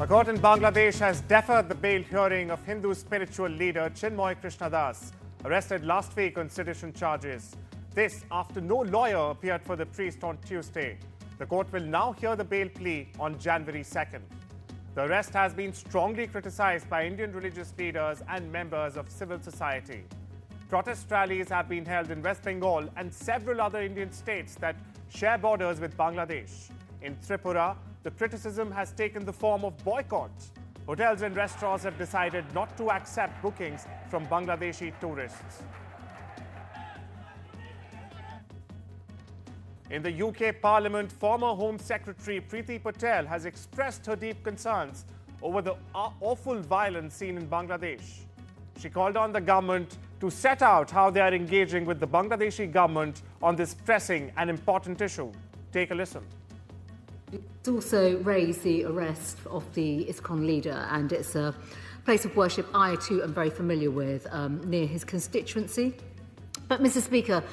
A court in Bangladesh has deferred the bail hearing of Hindu spiritual leader Chinmoy Krishna, arrested last week on sedition charges. This after no lawyer appeared for the priest on Tuesday. The court will now hear the bail plea on January 2nd. The arrest has been strongly criticized by Indian religious leaders and members of civil society. Protest rallies have been held in West Bengal and several other Indian states that share borders with Bangladesh. In Tripura, the criticism has taken the form of boycotts. Hotels and restaurants have decided not to accept bookings from Bangladeshi tourists. In the UK Parliament, former Home Secretary Priti Patel has expressed her deep concerns over the awful violence seen in Bangladesh. She called on the government to set out how they are engaging with the Bangladeshi government on this pressing and important issue. Take a listen. It's also raised the arrest of the ISKCON leader, and it's a place of worship I too am very familiar with, near his constituency. But Mr. Speaker,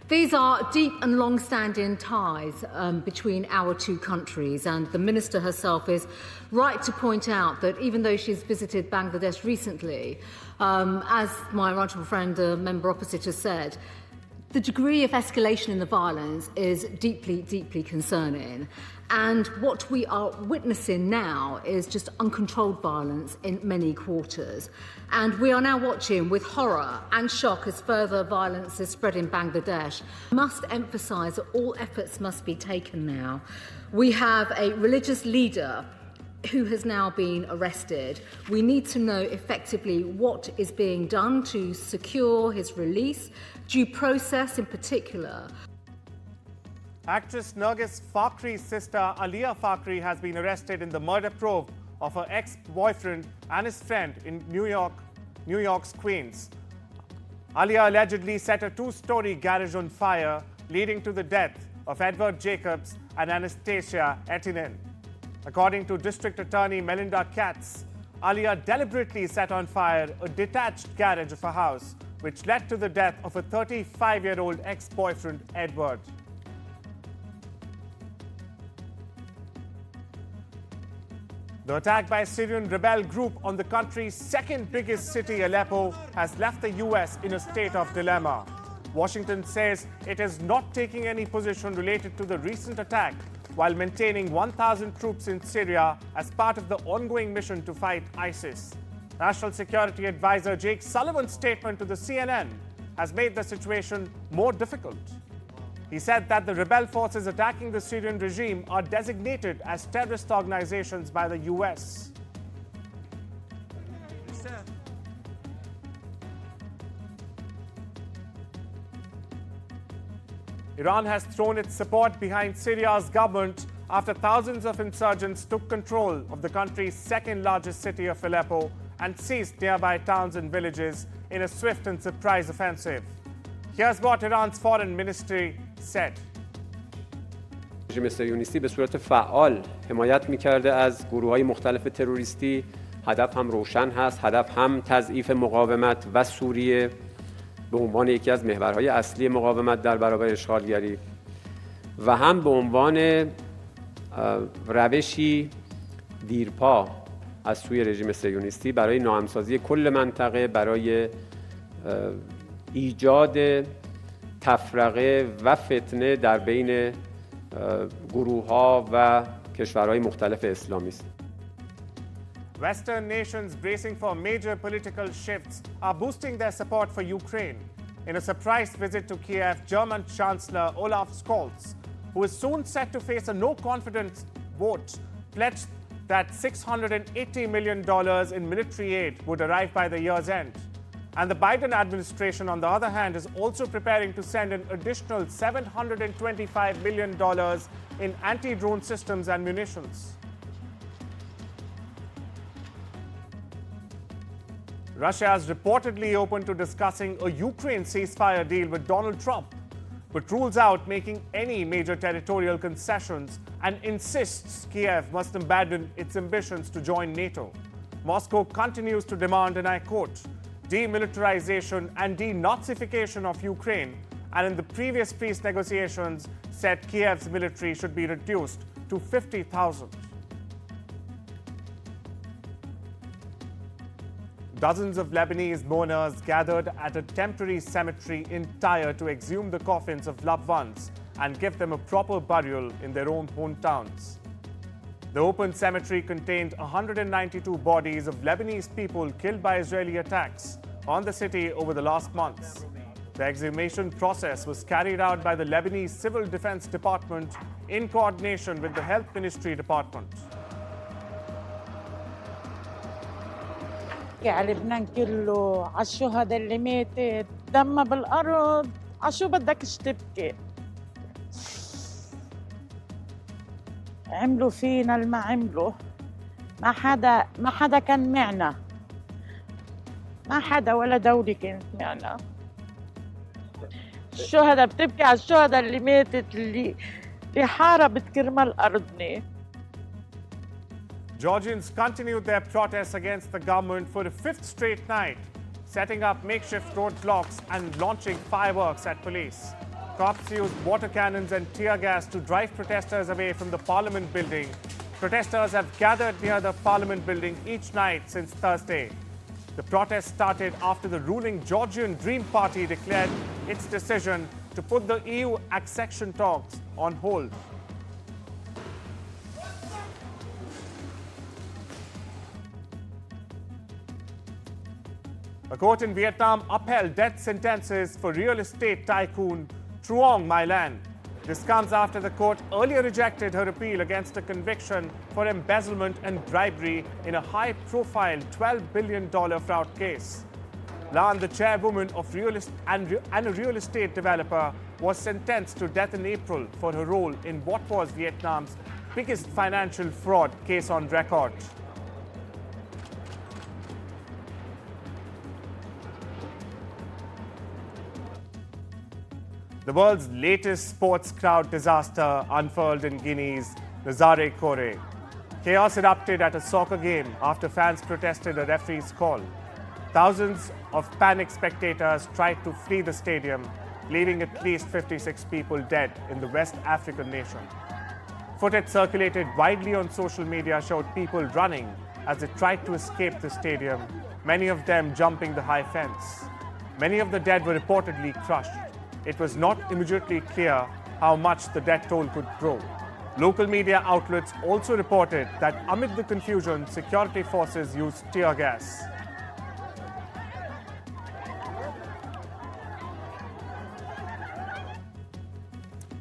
these are deep and long-standing ties between our two countries, and the Minister herself is right to point out that even though she's visited Bangladesh recently, as my right honourable friend, the member opposite, has said, the degree of escalation in the violence is deeply, deeply concerning. And what we are witnessing now is just uncontrolled violence in many quarters. And we are now watching with horror and shock as further violence is spread in Bangladesh. I must emphasise that all efforts must be taken now. We have a religious leader who has now been arrested. We need to know effectively what is being done to secure his release, due process in particular. Actress Nargis Fakhri's sister Alia Fakhri has been arrested in the murder probe of her ex-boyfriend and his friend in New York's Queens. Alia allegedly set a two-story garage on fire, leading to the death of Edward Jacobs and Anastasia Etinen. According to District Attorney Melinda Katz, Alia deliberately set on fire a detached garage of a house, which led to the death of a 35-year-old ex-boyfriend, Edward. The attack by a Syrian rebel group on the country's second biggest city, Aleppo, has left the US in a state of dilemma. Washington says it is not taking any position related to the recent attack, while maintaining 1,000 troops in Syria as part of the ongoing mission to fight ISIS. National Security Advisor Jake Sullivan's statement to the CNN has made the situation more difficult. He said that the rebel forces attacking the Syrian regime are designated as terrorist organizations by the US. Iran has thrown its support behind Syria's government after thousands of insurgents took control of the country's second-largest city of Aleppo and seized nearby towns and villages in a swift and surprise offensive. Here's what Iran's foreign ministry said. رژیم صهیونیستی به صورت فعال حمایت می‌کرده از گروه‌های مختلف تروریستی. هدف هم روشن هست، هدف هم تضعیف مقاومت و سوریه به عنوان یکی از محورهای اصلی مقاومت در برابر اشغالگری و هم به عنوان روشی دیرپا از سوی رژیم صهیونیستی برای ناهمسازی کل منطقه، برای ایجاد تفرقه و فتنه در بین گروه‌ها و کشورهای مختلف اسلامی است. Western nations bracing for major political shifts are boosting their support for Ukraine. In a surprise visit to Kiev, German Chancellor Olaf Scholz, who is soon set to face a no-confidence vote, pledged that $680 million in military aid would arrive by the year's end. And the Biden administration, on the other hand, is also preparing to send an additional $725 million in anti-drone systems and munitions. Russia is reportedly open to discussing a Ukraine ceasefire deal with Donald Trump, but rules out making any major territorial concessions and insists Kiev must abandon its ambitions to join NATO. Moscow continues to demand, and I quote, demilitarization and denazification of Ukraine, and in the previous peace negotiations said Kiev's military should be reduced to 50,000. Dozens of Lebanese mourners gathered at a temporary cemetery in Tyre to exhume the coffins of loved ones and give them a proper burial in their own hometowns. The open cemetery contained 192 bodies of Lebanese people killed by Israeli attacks on the city over the last months. The exhumation process was carried out by the Lebanese Civil Defense Department in coordination with the Health Ministry Department. على لبنان كله على الشهداء اللي ماتت دم بالارض عشو بدك تبكي عملوا فينا اللي ما عملوا ما حدا كان معنا ما حدا ولا دولة كانت معنا الشهداء بتبكي على الشهداء اللي ماتت اللي حاربت كرمال أرضنا. Georgians continued their protests against the government for a fifth straight night, setting up makeshift roadblocks and launching fireworks at police. Cops used water cannons and tear gas to drive protesters away from the parliament building. Protesters have gathered near the parliament building each night since Thursday. The protest started after the ruling Georgian Dream Party declared its decision to put the EU accession talks on hold. A court in Vietnam upheld death sentences for real estate tycoon Truong My Lan. This comes after the court earlier rejected her appeal against a conviction for embezzlement and bribery in a high-profile $12 billion fraud case. Lan, the chairwoman of and a real estate developer, was sentenced to death in April for her role in what was Vietnam's biggest financial fraud case on record. The world's latest sports crowd disaster unfurled in Guinea's Nazare Kore. Chaos erupted at a soccer game after fans protested a referee's call. Thousands of panicked spectators tried to flee the stadium, leaving at least 56 people dead in the West African nation. Footage circulated widely on social media showed people running as they tried to escape the stadium, many of them jumping the high fence. Many of the dead were reportedly crushed. It was not immediately clear how much the death toll could grow. Local media outlets also reported that amid the confusion, security forces used tear gas.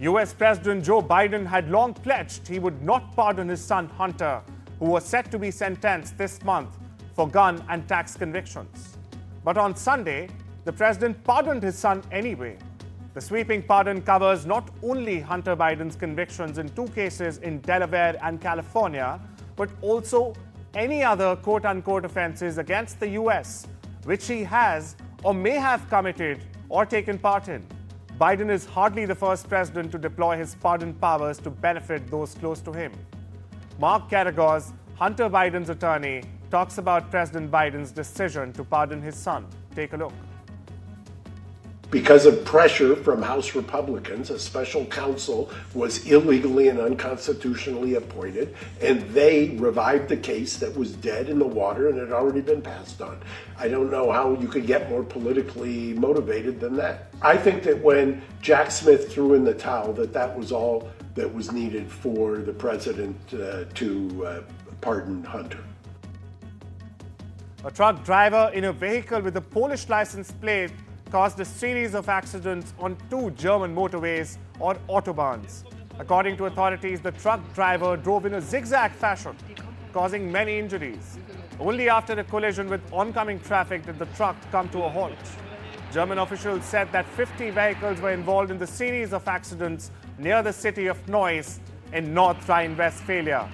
US President Joe Biden had long pledged he would not pardon his son Hunter, who was set to be sentenced this month for gun and tax convictions. But on Sunday, the president pardoned his son anyway. The sweeping pardon covers not only Hunter Biden's convictions in 2 cases in Delaware and California, but also any other quote-unquote offenses against the US, which he has or may have committed or taken part in. Biden is hardly the first president to deploy his pardon powers to benefit those close to him. Mark Garagos, Hunter Biden's attorney, talks about President Biden's decision to pardon his son. Take a look. Because of pressure from House Republicans, a special counsel was illegally and unconstitutionally appointed, and they revived the case that was dead in the water and had already been passed on. I don't know how you could get more politically motivated than that. I think that when Jack Smith threw in the towel, that was all that was needed for the president to pardon Hunter. A truck driver in a vehicle with a Polish license plate caused a series of accidents on 2 German motorways or autobahns. According to authorities, the truck driver drove in a zigzag fashion, causing many injuries. Only after a collision with oncoming traffic did the truck come to a halt. German officials said that 50 vehicles were involved in the series of accidents near the city of Neuss in North Rhine-Westphalia.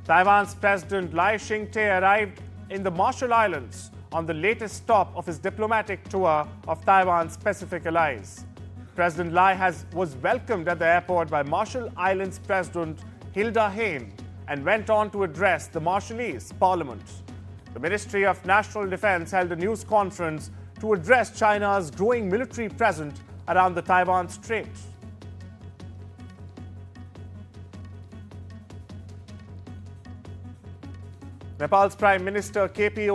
Taiwan's President Lai Ching-te arrived in the Marshall Islands on the latest stop of his diplomatic tour of Taiwan's Pacific allies. President Lai was welcomed at the airport by Marshall Islands President Hilda Heyn and went on to address the Marshallese Parliament. The Ministry of National Defense held a news conference to address China's growing military presence around the Taiwan Strait. Nepal's Prime Minister KP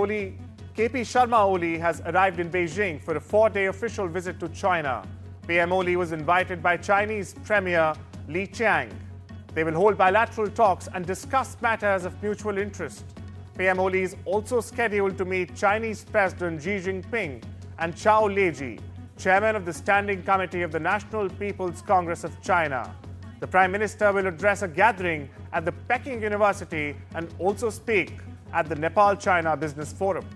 Sharma Oli has arrived in Beijing for a 4-day official visit to China. PM Oli was invited by Chinese Premier Li Qiang. They will hold bilateral talks and discuss matters of mutual interest. PM Oli is also scheduled to meet Chinese President Xi Jinping and Chao Leji, chairman of the Standing Committee of the National People's Congress of China. The Prime Minister will address a gathering at the Peking University and also speak at the Nepal-China Business Forum.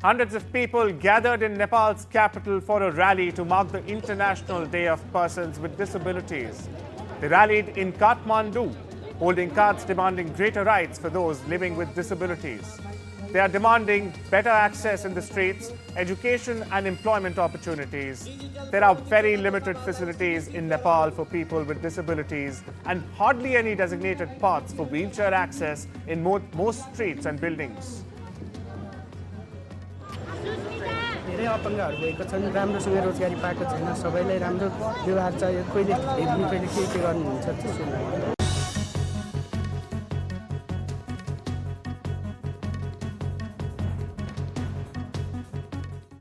Hundreds of people gathered in Nepal's capital for a rally to mark the International Day of Persons with Disabilities. They rallied in Kathmandu, holding cards demanding greater rights for those living with disabilities. They are demanding better access in the streets, education and employment opportunities. There are very limited facilities in Nepal for people with disabilities and hardly any designated paths for wheelchair access in most streets and buildings. धेरै अपङ्गहरू भएको छन् राम्रोसँग रोजगारी पाएको छैन सबैलाई राम्रो व्यवहार चाहियो कहिले हेर्नु कहिले के गर्नुहुन्छ त्यसो